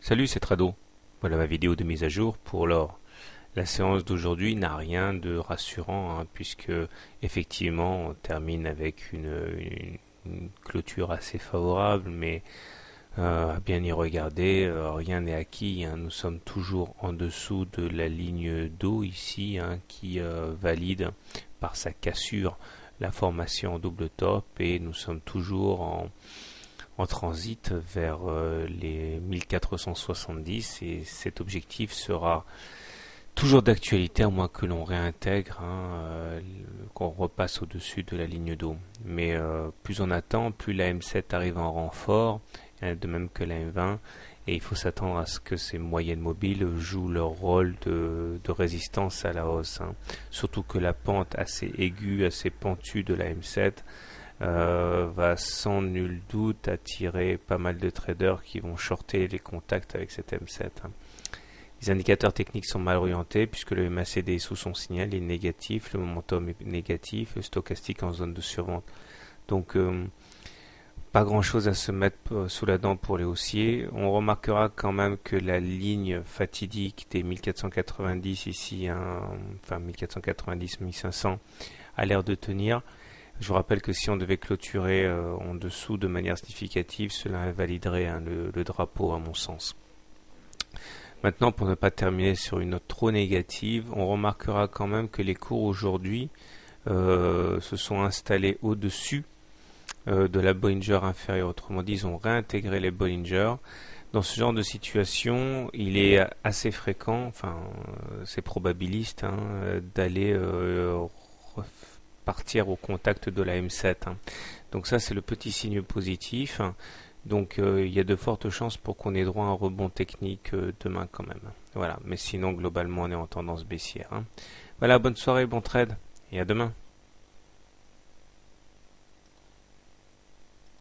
Salut, c'est Trado. Voilà ma vidéo de mise à jour pour l'or. La séance d'aujourd'hui n'a rien de rassurant, puisque effectivement on termine avec une clôture assez favorable, mais à bien y regarder, rien n'est acquis. Nous sommes toujours en dessous de la ligne d'eau ici, qui valide par sa cassure la formation en double top, et nous sommes toujours en transit vers les 1470, et cet objectif sera toujours d'actualité à moins que l'on réintègre, qu'on repasse au-dessus de la ligne d'eau. Mais plus on attend, plus la M7 arrive en renfort, de même que la M20, et il faut s'attendre à ce que ces moyennes mobiles jouent leur rôle de résistance à la hausse. Surtout que la pente assez aiguë, assez pentue de la M7 va sans nul doute attirer pas mal de traders qui vont shorter les contacts avec cette M7. Les indicateurs techniques sont mal orientés puisque le MACD est sous son signal, il est négatif, le momentum est négatif, le stochastique en zone de survente. Donc pas grand chose à se mettre sous la dent pour les haussiers. On remarquera quand même que la ligne fatidique des 1490 ici, enfin 1490-1500, a l'air de tenir. Je vous rappelle que si on devait clôturer en dessous de manière significative, cela invaliderait le drapeau à mon sens. Maintenant, pour ne pas terminer sur une note trop négative, on remarquera quand même que les cours aujourd'hui se sont installés au-dessus de la Bollinger inférieure. Autrement dit, ils ont réintégré les Bollinger. Dans ce genre de situation, il est assez fréquent, enfin c'est probabiliste, d'aller partir au contact de la M7. Donc ça, c'est le petit signe positif. Donc il y a de fortes chances pour qu'on ait droit à un rebond technique demain quand même. Voilà, mais sinon globalement on est en tendance baissière. Voilà, bonne soirée, bon trade et à demain.